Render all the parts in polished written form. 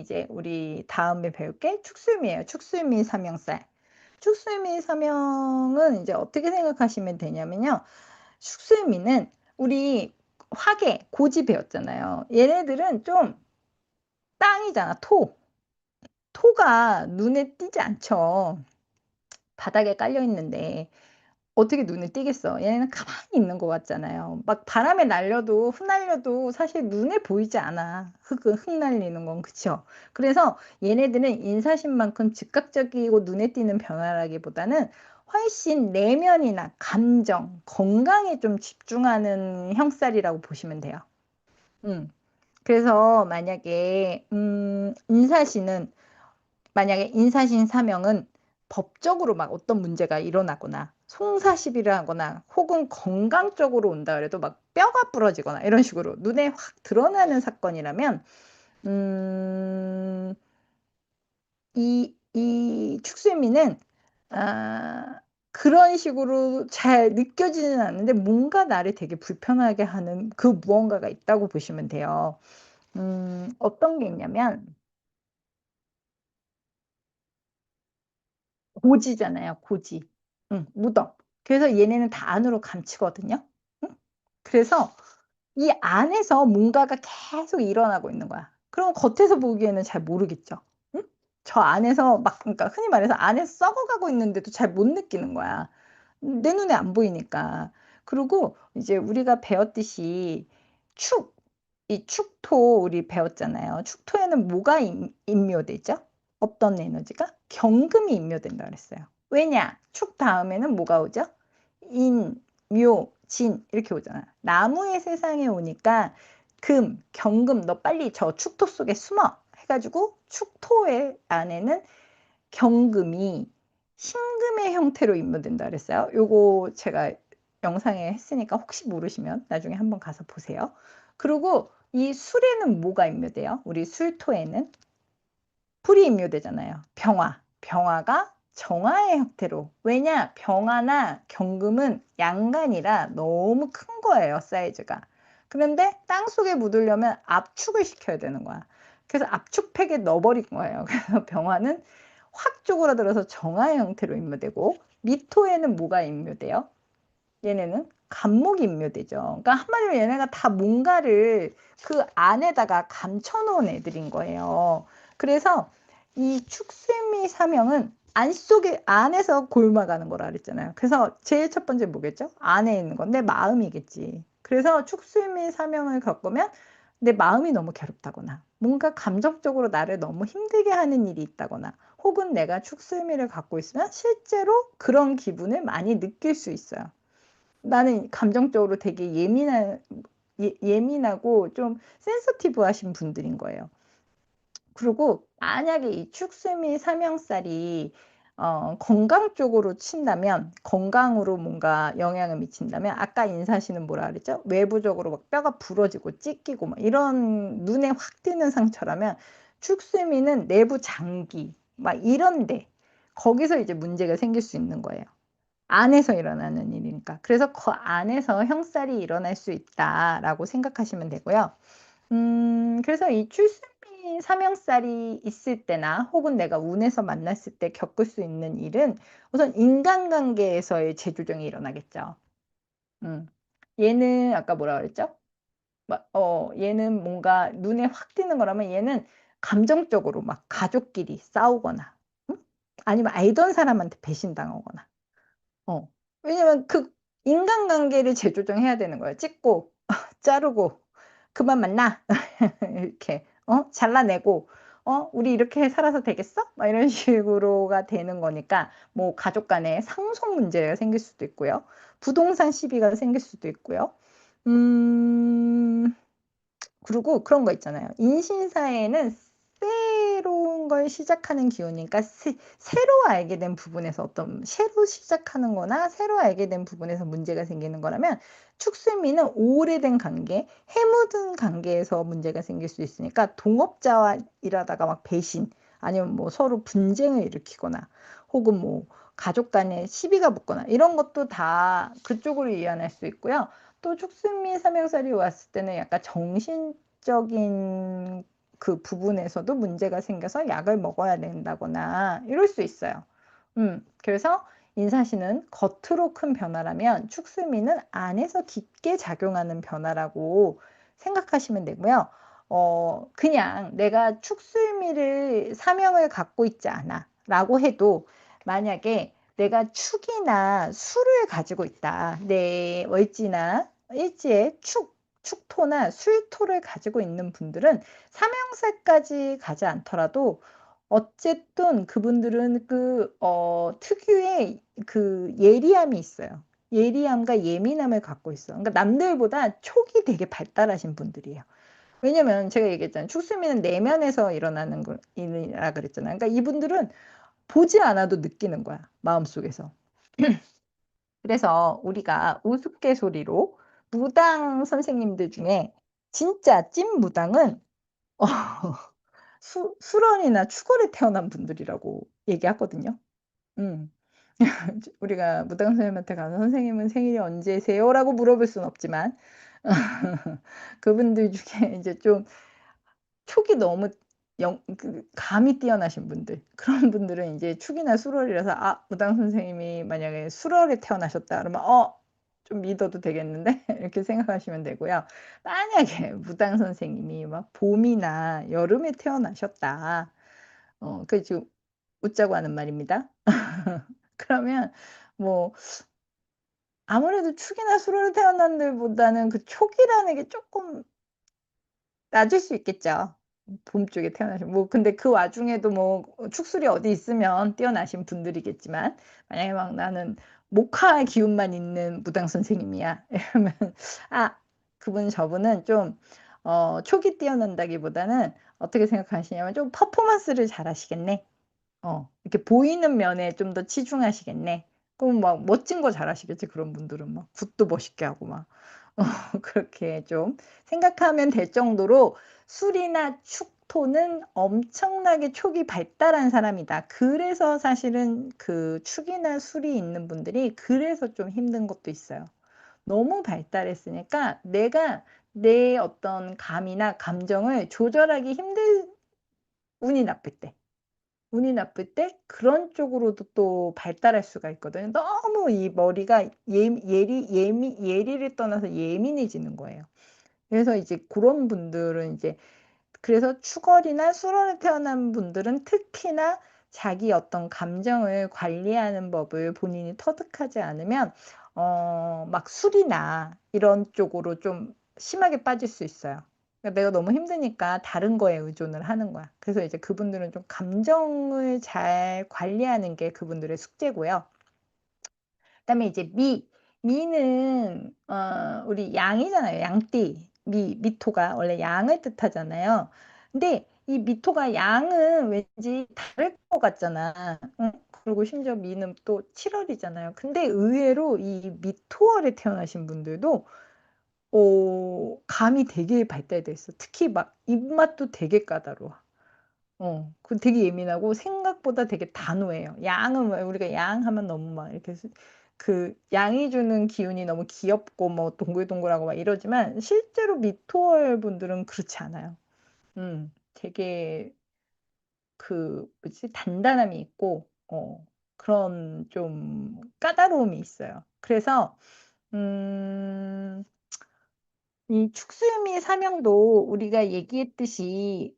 이제 우리 다음에 배울 게 축수미예요. 축수미 삼형살. 축수미 삼형은 이제 어떻게 생각하시면 되냐면요. 축수미는 우리 화계, 고지 배웠잖아요. 얘네들은 좀 땅이잖아, 토. 토가 눈에 띄지 않죠. 바닥에 깔려 있는데 어떻게 눈에 띄겠어. 얘네는 가만히 있는 것 같잖아요. 막 바람에 날려도 흩날려도 사실 눈에 보이지 않아. 흙 날리는 건. 그쵸? 그래서 얘네들은 인사심만큼 즉각적이고 눈에 띄는 변화라기보다는 훨씬 내면이나 감정, 건강에 좀 집중하는 형살이라고 보시면 돼요. 음. 그래서 만약에 인사신 사명은 법적으로 막 어떤 문제가 일어나거나 송사시비를 하거나 혹은 건강적으로 온다 그래도 막 뼈가 부러지거나 이런 식으로 눈에 확 드러나는 사건이라면 음, 이 축세미는 그런 식으로 잘 느껴지는 않는데 뭔가 나를 되게 불편하게 하는 그 무언가가 있다고 보시면 돼요. 어떤 게 있냐면 고지잖아요, 고지. 무덤. 그래서 얘네는 다 안으로 감추거든요. 응? 그래서 이 안에서 뭔가가 계속 일어나고 있는 거야. 그럼 겉에서 보기에는 잘 모르겠죠. 응? 저 안에서 막 그러니까 흔히 말해서 안에서 썩어가고 있는데도 잘 못 느끼는 거야. 내 눈에 안 보이니까. 그리고 이제 우리가 배웠듯이 축, 이 축토 우리 배웠잖아요. 축토에는 뭐가 임묘되죠? 어떤 에너지가? 경금이 임묘된다 그랬어요. 왜냐? 축 다음에는 뭐가 오죠? 인, 묘, 진 이렇게 오잖아. 나무의 세상에 오니까 금, 경금 너 빨리 저 축토 속에 숨어 해가지고 축토의 안에는 경금이 신금의 형태로 임무된다 그랬어요. 요거 제가 영상에 했으니까 혹시 모르시면 나중에 한번 가서 보세요. 그리고 이 술에는 뭐가 임묘돼요? 우리 술토에는 풀이 임묘되잖아요. 병화. 병화가 정화의 형태로. 왜냐? 병화나 경금은 양간이라 너무 큰 거예요, 사이즈가. 그런데 땅속에 묻으려면 압축을 시켜야 되는 거야. 그래서 압축팩에 넣어버린 거예요. 그래서 병화는 확 쪼그라들어서 정화의 형태로 임묘되고, 미토에는 뭐가 임묘돼요? 얘네는 감목이 임묘되죠. 그러니까 한마디로 얘네가 다 뭔가를 그 안에다가 감춰놓은 애들인 거예요. 그래서 이 축세미 사명은 안에서 골마가는 거라 그랬잖아요. 그래서 제일 첫 번째 뭐겠죠? 안에 있는 건 내 마음이겠지. 그래서 축세미 사명을 겪으면 내 마음이 너무 괴롭다거나 뭔가 감정적으로 나를 너무 힘들게 하는 일이 있다거나 혹은 내가 축세미를 갖고 있으면 실제로 그런 기분을 많이 느낄 수 있어요. 나는 감정적으로 되게 예민하고 좀 센서티브 하신 분들인 거예요. 그리고 만약에 이 축수미 삼형살이 건강 쪽으로 친다면 건강으로 뭔가 영향을 미친다면 아까 인사시는 뭐라 그랬죠? 외부적으로 막 뼈가 부러지고 찢기고 막 이런 눈에 확 띄는 상처라면 축수미는 내부 장기 막 이런데 거기서 이제 문제가 생길 수 있는 거예요. 안에서 일어나는 일이니까. 그래서 그 안에서 형살이 일어날 수 있다라고 생각하시면 되고요. 그래서 이 출생비 삼형살이 있을 때나 혹은 내가 운에서 만났을 때 겪을 수 있는 일은 우선 인간관계에서의 재조정이 일어나겠죠. 음. 얘는 아까 뭐라 그랬죠? 얘는 뭔가 눈에 확 띄는 거라면 얘는 감정적으로 막 가족끼리 싸우거나, 응? 아니면 알던 사람한테 배신당하거나. 어. 왜냐면 그 인간관계를 재조정해야 되는 거예요. 찍고 자르고 "그만 만나." 이렇게 잘라내고 "우리 이렇게 살아서 되겠어?" 막 이런 식으로가 되는 거니까 뭐 가족 간에 상속 문제가 생길 수도 있고요. 부동산 시비가 생길 수도 있고요. 음 그리고 그런 거 있잖아요. 인신사에는 새로운 걸 시작하는 기운이니까 새로 알게 된 부분에서 새로 시작하는 거나 새로 알게 된 부분에서 문제가 생기는 거라면 축수미는 오래된 관계, 해묵은 관계에서 문제가 생길 수 있으니까 동업자와 일하다가 막 배신 아니면 뭐 서로 분쟁을 일으키거나 혹은 뭐 가족 간에 시비가 붙거나 이런 것도 다 그쪽으로 이어날 수 있고요. 또 축수미 삼형살이 왔을 때는 약간 정신적인 그 부분에서도 문제가 생겨서 약을 먹어야 된다거나 이럴 수 있어요. 그래서 인사시는 겉으로 큰 변화라면 축수미는 안에서 깊게 작용하는 변화라고 생각하시면 되고요. 그냥 '내가 축수미를 사명을 갖고 있지 않아.'라고 해도 만약에 내가 축이나 수를 가지고 있다. 내 월지나 일지에 축토나 술토를 가지고 있는 분들은 삼형사까지 가지 않더라도 어쨌든 그분들은 특유의 그 예리함이 있어요. 예리함과 예민함을 갖고 있어요. 그러니까 남들보다 촉이 되게 발달하신 분들이에요. 왜냐면 제가 얘기했잖아요. 축수미는 내면에서 일어나는 거 이라 그랬잖아요. 그러니까 이분들은 보지 않아도 느끼는 거야, 마음속에서. 그래서 우리가 우스갯소리로 무당 선생님들 중에 진짜 찐 무당은 어 수 수련이나 추걸에 태어난 분들이라고 얘기하거든요. 음. 우리가 무당 선생님한테 가서 "선생님은 생일이 언제세요?"라고 물어볼 수는 없지만 그분들 중에 이제 좀 촉이 너무 감이 뛰어나신 분들 그런 분들은 인제 축이나 수월이라서 '아 무당 선생님이 만약에 수월에 태어나셨다.' 그러면 '좀 믿어도 되겠는데?' 이렇게 생각하시면 되고요. 만약에 무당 선생님이 막 봄이나 여름에 태어나셨다. 그게 지금 웃자고 하는 말입니다. 그러면 뭐 아무래도 축이나 수로로 태어난 들보다는 그 촉이라는 게 쪼끔 낮을 수 있겠죠. 봄 쪽에 태어나신 근데 그 와중에도 축술이 어디 있으면 뛰어나신 분들이겠지만 만약에 막 '나는 목화의 기운만 있는 무당 선생님이야.' 이러면 그분 저분은 좀 촉이 뛰어난다기보다는 어떻게 생각하시냐면 '좀 퍼포먼스를 잘하시겠네.' 이렇게 보이는 면에 좀 더 치중하시겠네. 그럼 막 멋진 거 잘하시겠지 그런 분들은 막 굿도 멋있게 하고 막. 그렇게 좀 생각하면 될 정도로 술이나 축토는 엄청나게 촉이 발달한 사람이다. 그래서 사실은 그 축이나 술이 있는 분들이 그래서 좀 힘든 것도 있어요. 너무 발달했으니까 내가 내 어떤 감이나 감정을 조절하기 힘들 운이 나쁠 때. 운이 나쁠 때 그런 쪽으로도 또 발달할 수가 있거든요. 너무 이 머리가 예리를 떠나서 예민해지는 거예요. 그래서 이제 고런 분들은 이제 그래서 추걸이나 수월에 태어난 분들은 특히나 자기 어떤 감정을 관리하는 법을 본인이 터득하지 않으면 막 술이나 이런 쪽으로 좀 심하게 빠질 수 있어요. 그러니까 내가 너무 힘드니까 다른 거에 의존을 하는 거야. 그래서 이제 그분들은 좀 감정을 잘 관리하는 게 그분들의 숙제고요. 그다음에 이제 미는 우리 양이잖아요, 양띠. 미토가 원래 양을 뜻하잖아요. 근데 이 미토가 양은 왠지 다를 것 같잖아. 그리고 심지어 미는 또 7 월이잖아요. 근데 의외로 이 미토월에 태어나신 분들도 감이 되게 발달돼 있어. 특히 막 입맛도 되게 까다로워. 되게 예민하고 생각보다 되게 단호해요. 양은 왜 우리가 양 하면 너무 막 이렇게 양이 주는 기운이 너무 귀엽고 뭐 동글동글하고 막 이러지만 실제로 미토월 분들은 그렇지 않아요. 되게 뭐지 단단함이 있고 그런 좀 까다로움이 있어요. 그래서 음 이 축수유미 사명도 우리가 얘기했듯이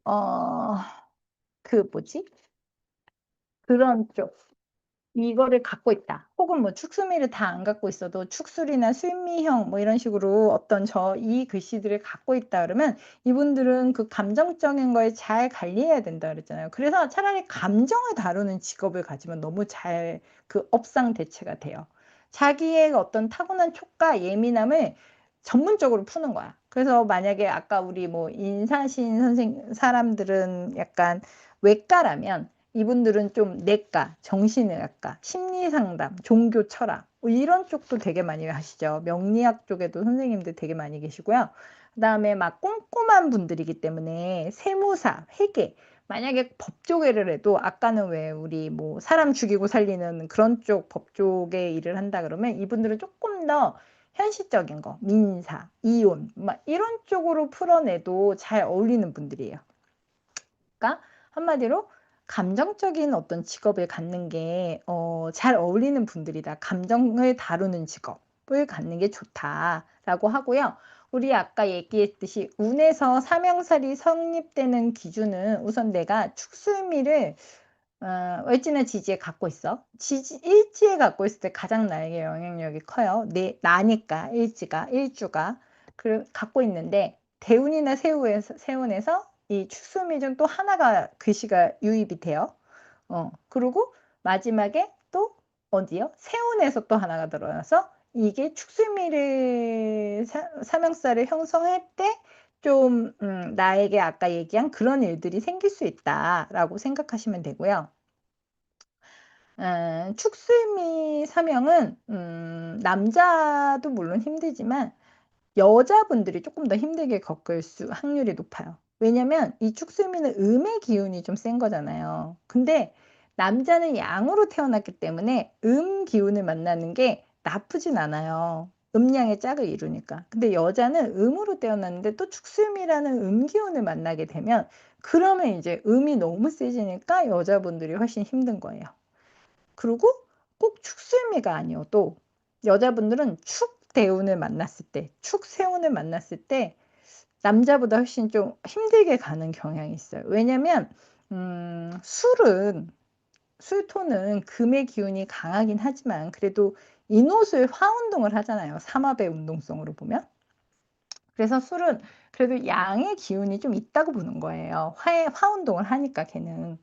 뭐지? 그런 쪽 이거를 갖고 있다. 혹은 뭐 축수미를 다 안 갖고 있어도 축술이나 술미형 뭐 이런 식으로 어떤 이 글씨들을 갖고 있다 그러면 이분들은 그 감정적인 걸 잘 관리해야 된다 그랬잖아요. 그래서 차라리 감정을 다루는 직업을 가지면 너무 잘 업상대체가 돼요. 자기의 어떤 타고난 촉과 예민함을 전문적으로 푸는 거야. 그래서 만약에 아까 우리 뭐 인사신 사람들은 약간 외과라면 이분들은 좀 내과, 정신의학과, 심리상담, 종교 철학 이런 쪽도 되게 많이 하시죠. 명리학 쪽에도 선생님들 되게 많이 계시고요. 그다음에 막 꼼꼼한 분들이기 때문에 세무사, 회계 만약에 법조계를 해도 아까는 왜 우리 뭐 사람 죽이고 살리는 그런 쪽 법 쪽의 일을 한다 그러면 이분들은 조금 더 현실적인 거, 민사, 이혼 막 이런 쪽으로 풀어내도 잘 어울리는 분들이에요. 그러니까 한마디로 감정적인 어떤 직업을 갖는 게 잘 어울리는 분들이다. 감정을 다루는 직업을 갖는 게 좋다라고 하고요. 우리 아까 얘기했듯이 운에서 사명살이 성립되는 기준은 우선 내가 축술미를 을지나 지지에 갖고 있어. 일지에 갖고 있을 때 가장 나에게 영향력이 커요. 나니까 일주가 갖고 있는데 대운이나 세운에서 이 축소미 중 또 하나가 글씨가 유입이 돼요. 그리고 마지막에 또 어디요? 세운에서 또 하나가 들어와서 이게 축술미를 사명살을 형성할 때 좀 나에게 아까 얘기한 그런 일들이 생길 수 있다라고 생각하시면 되고요. 축술미 사명은 남자도 물론 힘들지만 여자분들이 쪼끔 더 힘들게 겪을 확률이 높아요. 왜냐면 이 축술미는 음의 기운이 좀 센 거잖아요. 근데 남자는 양으로 태어났기 때문에 기운을 만나는 게 나쁘진 않아요, 음양의 짝을 이루니까. 근데 여자는 음으로 태어났는데 또 축술미라는 기운을 만나게 되면 그러면 이제 음이 너무 세지니까 여자분들이 훨씬 힘든 거예요. 그리고 꼭 축술미가 아니어도 여자분들은 축대운을 만났을 때, 축세운을 만났을 때 남자보다 훨씬 좀 힘들게 가는 경향이 있어요. 왜냐면 술토는 금의 기운이 강하긴 하지만 그래도 인옷을 화운동을 하잖아요, 삼합의 운동성으로 보면. 그래서 술은 그래도 양의 기운이 좀 있다고 보는 거예요, 화운동을 하니까 걔는.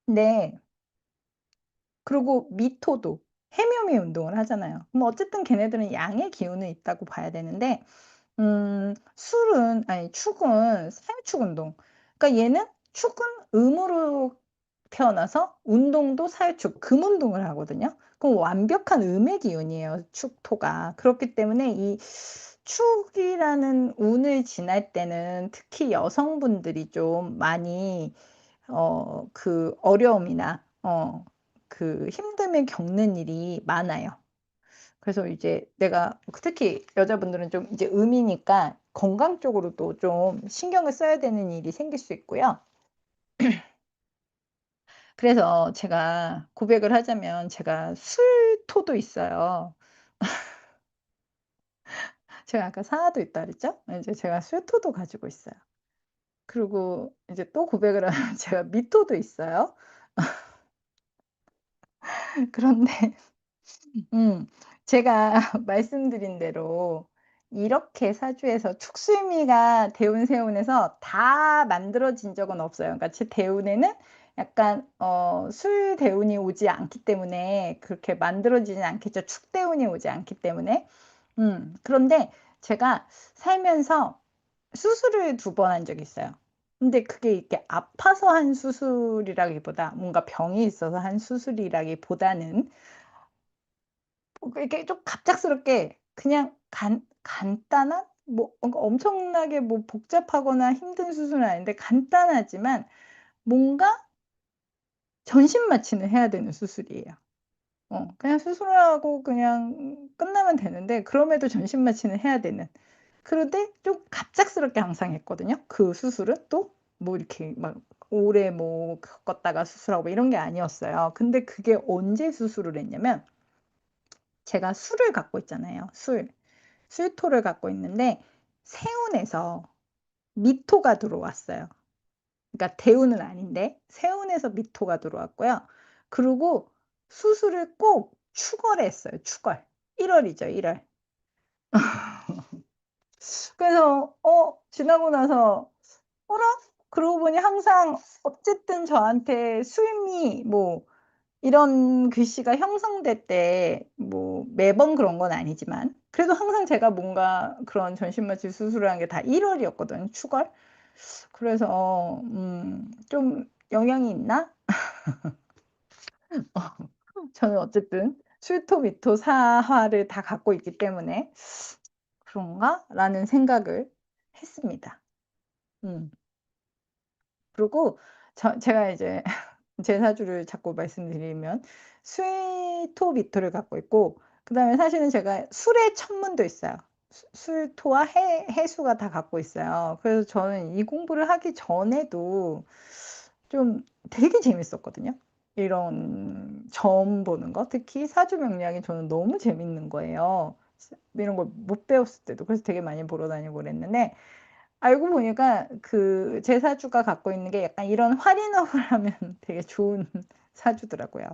네. 그리고 미토도 해묘미 운동을 하잖아요. 그럼 어쨌든 걔네들은 양의 기운은 있다고 봐야 되는데 축은 사유축 운동. 그러니까 얘는 축은 음으로 태어나서 운동도 사유축 금 운동을 하거든요. 그럼 완벽한 음의 기운이에요, 축토가. 그렇기 때문에 이 축이라는 운을 지날 때는 특히 여성분들이 좀 많이 그 어려움이나 그 힘듦을 겪는 일이 많아요. 그래서 이제 내가 특히 여자분들은 좀 이제 음이니까 건강 쪽으로도 좀 신경을 써야 되는 일이 생길 수 있고요. 그래서 제가 고백을 하자면 제가 술토도 있어요. 제가 아까 사화도 있다 그랬죠? 이제 제가 술토도 가지고 있어요. 그리고 이제 또 고백을 하면 제가 미토도 있어요. 그런데 음. 제가 말씀드린 대로 이렇게 사주에서 축술미가 대운, 세운에서 다 만들어진 적은 없어요. 그러니까 제 대운에는 약간 술대운이 오지 않기 때문에 그렇게 만들어지진 않겠죠, 축대운이 오지 않기 때문에. 그런데 제가 살면서 수술을 2번 한 적이 있어요. 근데 그게 이렇게 아파서 한 수술이라기보다 뭔가 병이 있어서 한 수술이라기보다는 이렇게 좀 갑작스럽게 그냥 간단한 뭐 뭔가 엄청나게 뭐 복잡하거나 힘든 수술은 아닌데 간단하지만 뭔가 전신 마취는 해야 되는 수술이에요. 그냥 수술하고 그냥 끝나면 되는데 그럼에도 전신 마취는 해야 되는. 그런데 좀 갑작스럽게 항상 했거든요, 그 수술은 또. 뭐 이렇게 막 오래 뭐 겪었다가 수술하고 이런 게 아니었어요. 근데 그게 언제 수술을 했냐면 제가 술을 갖고 있잖아요, 술토를 갖고 있는데 세운에서 미토가 들어왔어요. 그러니까 대운은 아닌데 세운에서 미토가 들어왔고요. 그리고 수술을 꼭 축월에 했어요, 축월. 1 월이죠, 1 월. 그래서 지나고 나서 '어라?' 그러고 보니 항상 어쨌든 저한테 술미 뭐 이런 글씨가 형성될 때 뭐 매번 그런 건 아니지만 그래도 항상 제가 뭔가 그런 전신마취 수술을 한 게 다 1 월이었거든요, 축월. 그래서 좀 영향이 있나? 저는 어쨌든 술토, 미토, 사화를 다 갖고 있기 때문에 '그런가?'라는 생각을 했습니다. 음. 그리고 제가 이제 제 사주를 자꾸 말씀드리면 수토, 미토를 갖고 있고 그다음에 사실은 제가 술의 천문도 있어요. 술토와 해수가 다 갖고 있어요. 그래서 저는 이 공부를 하기 전에도 좀 되게 재밌었거든요. 이런 점 보는 거. 특히 사주 명리학이 저는 너무 재밌는 거예요. 이런 걸 못 배웠을 때도. 그래서 되게 많이 보러 다니고 그랬는데 알고 보니까 그 제 사주가 갖고 있는 게 약간 이런 활인업을 하면 되게 좋은 사주더라고요.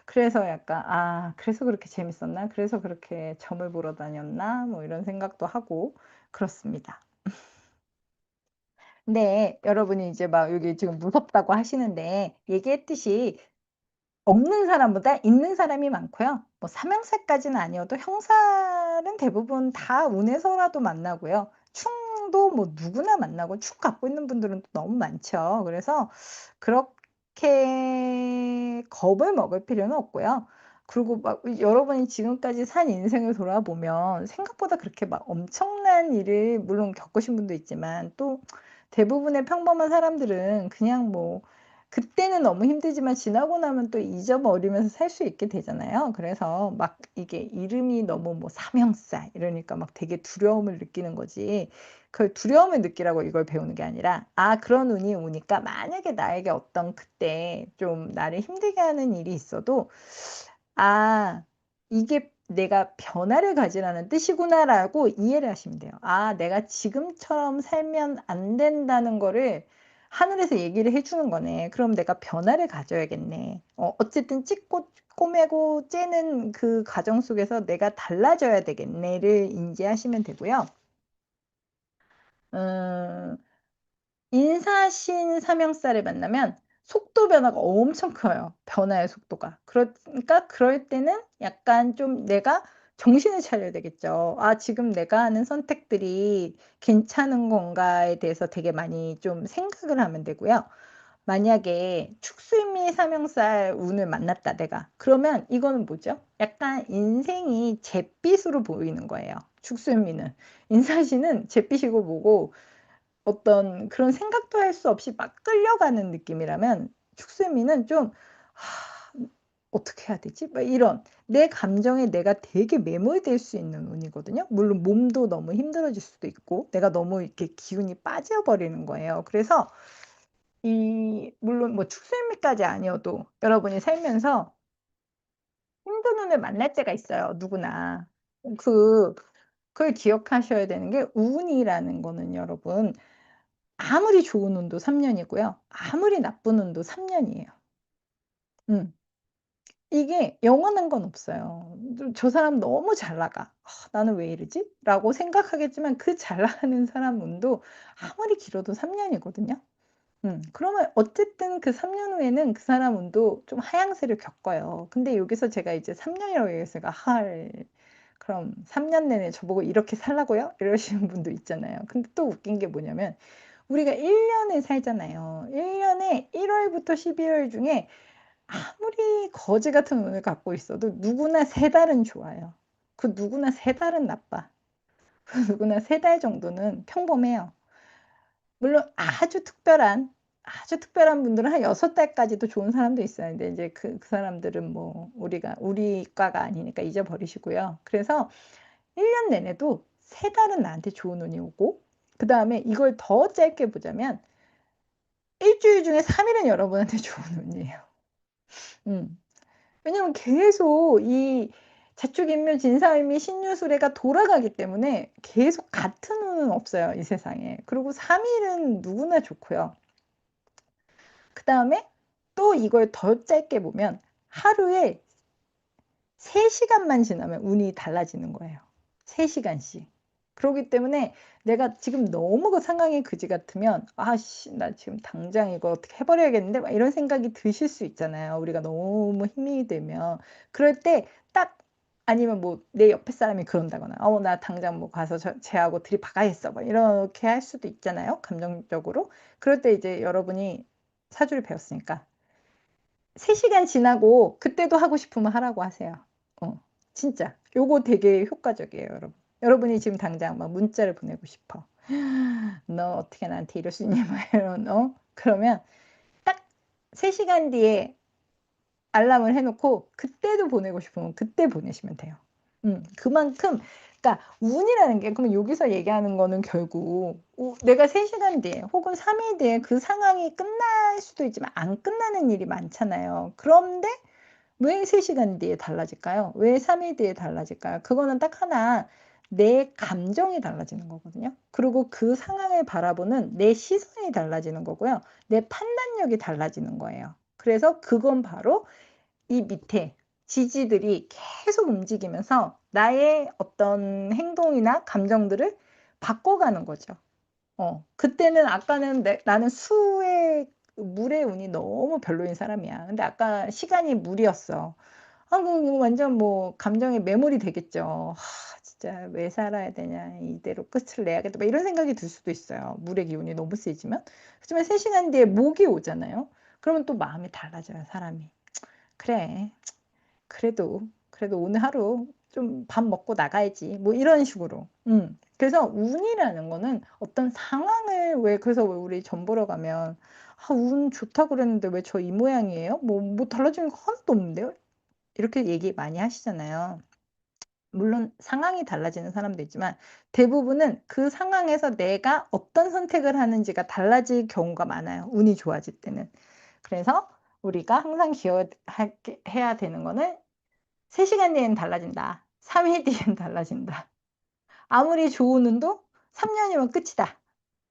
그래서 약간 '아 그래서 그렇게 재밌었나? 그래서 그렇게 점을 보러 다녔나?' 뭐 이런 생각도 하고 그렇습니다. 근데 여러분이 이제 막 여기 지금 무섭다고 하시는데 얘기했듯이 없는 사람보다 있는 사람이 많고요. 뭐 삼형사까지는 아니어도 형사는 대부분 다 운에서라도 만나고요. 충도 뭐 누구나 만나고 충 갖고 있는 분들은 또 너무 많죠. 그래서 그렇게 겁을 먹을 필요는 없고요. 그리고 막 여러분이 지금까지 산 인생을 돌아보면 생각보다 그렇게 막 엄청난 일을 물론 겪으신 분도 있지만 또 대부분의 평범한 사람들은 그냥 뭐 그때는 너무 힘들지만 지나고 나면 또 잊어버리면서 살 수 있게 되잖아요. 그래서 막 이게 이름이 너무 뭐 삼형사 이러니까 막 되게 두려움을 느끼는 거지. 그 두려움을 느끼라고 이걸 배우는 게 아니라 '아 그런 운이 오니까 만약에 나에게 어떤 그때 좀 나를 힘들게 하는 일이 있어도 아 이게 내가 변화를 가지라는 뜻이구나.'라고 이해를 하시면 돼요. '아 내가 지금처럼 살면 안 된다는 거를 하늘에서 얘기를 해 주는 거네. 그럼 내가 변화를 가져야겠네. 어쨌든 찢고 꼬매고 째는 그 과정 속에서 내가 달라져야 되겠네.'를 인지하시면 되고요. 음 인사신 삼형사를 만나면 속도 변화가 엄청 커요, 변화의 속도가. 그러니까 그럴 때는 약간 좀 내가 정신을 차려야 되겠죠. '아 지금 내가 하는 선택들이 괜찮은 건가.'에 대해서 되게 많이 좀 생각을 하면 되고요. 만약에 축술미 삼형살 운을 만났다 내가. 그러면 이거는 뭐죠? 약간 인생이 잿빛으로 보이는 거예요, 축술미는. 인사신은 잿빛이고 뭐고 어떤 그런 생각도 할 수 없이 막 끌려가는 느낌이라면 축슬미는 좀 '하 어떻게 해야 되지?' 막 이런 내 감정에 내가 되게 매몰될 수 있는 운이거든요. 물론 몸도 너무 힘들어질 수도 있고 내가 너무 이렇게 기운이 빠져버리는 거예요. 그래서 이 물론 뭐 축슬미까지 아니어도 여러분이 살면서 힘든 운을 만날 때가 있어요, 누구나. 그 그걸 기억하셔야 되는 게 운이라는 거는 여러분 아무리 좋은 운도 3 년이고요. 아무리 나쁜 운도 3 년이에요. 음. 이게 영원한 건 없어요. 저 사람 너무 잘 나가. '아 나는 왜 이러지?'라고 생각하겠지만 그 잘 나가는 사람 운도 아무리 길어도 3 년이거든요. 그러면 어쨌든 그 3년 후에는 그 사람 운도 좀 하향세를 겪어요. 근데 여기서 제가 이제 3 년이라고 얘기했으니까 할 그럼 "3년 내내 저보고 이렇게 살라고요?" 이러시는 분도 있잖아요. 근데 또 웃긴 게 뭐냐면 우리가 1 년을 살잖아요. 1 년에 1 월부터 12월 중에 아무리 거지 같은 운을 갖고 있어도 누구나 3 달은 좋아요. 그 누구나 3 달은 나빠. 그 누구나 3달 정도는 평범해요. 물론 아주 특별한 분들은 한 6 달까지도 좋은 사람도 있어요. 근데 인제 그 사람들은 뭐 우리 과가 아니니까 잊어버리시고요. 그래서 1년 내내도 3 달은 나한테 좋은 운이 오고 그다음에 이걸 더 짧게 보자면 1 주일 중에 3 일은 여러분한테 좋은 운이에요. 음. 왜냐면 계속 이 자축인묘 진사의미 신유술애가 돌아가기 때문에 계속 같은 운은 없어요, 이 세상에. 그리고 3 일은 누구나 좋고요. 그다음에 또 이걸 더 짧게 보면 하루에 3 시간만 지나면 운이 달라지는 거예요. 3 시간씩. 그러기 때문에 내가 지금 너무 그 상황이 그지 같으면 '아씨 나 지금 당장 이거 어떻게 해 버려야겠는데.' 막 이런 생각이 드실 수 있잖아요, 우리가 너무 힘이 들면. 그럴 때 딱 아니면 뭐 내 옆에 사람이 그런다거나 '어 나 당장 뭐 가서 쟤하고 들이박아야겠어.' 막 이렇게 할 수도 있잖아요, 감정적으로. 그럴 때 이제 여러분이 사주를 배웠으니까 3 시간 지나고 그때도 하고 싶으면 하라고 하세요. 어 진짜. 요거 되게 효과적이에요 여러분. 여러분이 지금 당장 막 문자를 보내고 싶어. "너 어떻게 나한테 이럴 수 있니?" 막 이런 그러면 딱 3 시간 뒤에 알람을 해 놓고 그때도 보내고 싶으면 그때 보내시면 돼요. 그만큼 그러니까 운이라는 게 그러면 여기서 얘기하는 거는 결국 내가 3 시간 뒤에 혹은 3일 뒤에 그 상황이 끝날 수도 있지만 안 끝나는 일이 많잖아요. 그런데 왜 3 시간 뒤에 달라질까요? 왜 3일 뒤에 달라질까요? 그거는 딱 하나 내 감정이 달라지는 거거든요. 그리고 그 상황을 바라보는 내 시선이 달라지는 거고요. 내 판단력이 달라지는 거예요. 그래서 그건 바로 이 밑에 지지들이 계속 움직이면서 나의 어떤 행동이나 감정들을 바꿔가는 거죠. 그때는 아까는 나는 수의 물의 운이 너무 별로인 사람이야. 근데 아까 시간이 물이었어. 그럼 완전 뭐 감정에 매몰이 되겠죠. '진짜 왜 살아야 되냐. 이대로 끝을 내야겠다.' 막 이런 생각이 들 수도 있어요, 물의 기운이 너무 세지면. 하지만 3 시간 뒤에 목이 오잖아요. 그러면 또 마음이 달라져요, 사람이. '그래. 그래도 오늘 하루 좀 밥 먹고 나가야지.' 뭐 이런 식으로. 그래서 운이라는 거는 어떤 상황을 그래서 왜 우리 점 보러 가면 "아 운 좋다 그랬는데 왜 저 이 모양이에요? 뭐 달라지는 거 하나도 없는데요?" 이렇게 얘기 많이 하시잖아요. 물론 상황이 달라지는 사람도 있지만 대부분은 그 상황에서 내가 어떤 선택을 하는지가 달라질 경우가 많아요, 운이 좋아질 때는. 그래서 우리가 항상 기억하게 해야 되는 거는 3 시간 뒤에는 달라진다. 3일 뒤엔 달라진다. 아무리 좋은 운도 3 년이면 끝이다.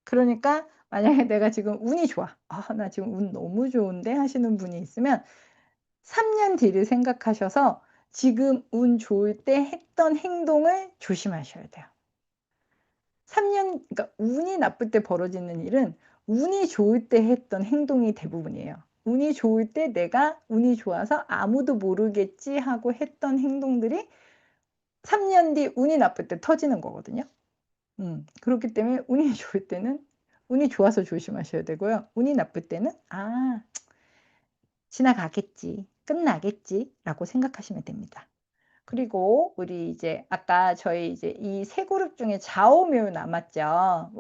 그러니까 만약에 내가 지금 운이 좋아. '아 나 지금 운 너무 좋은데.' 하시는 분이 있으면 3년 뒤를 생각하셔서 지금 운 좋을 때 했던 행동을 조심하셔야 돼요. 그러니까 운이 나쁠 때 벌어지는 일은 운이 좋을 때 했던 행동이 대부분이에요. 운이 좋을 때 내가 '운이 좋아서 아무도 모르겠지.' 하고 했던 행동들이 3년 뒤 운이 나쁠 때 터지는 거거든요. 그렇기 때문에 운이 좋을 때는 운이 좋아서 조심하셔야 되고요. 운이 나쁠 때는 '아 지나가겠지. 끝나겠지.'라고 생각하시면 됩니다. 그리고 우리 이제 아까 저희 이제 이 세 그룹 중에 좌우묘 남았죠.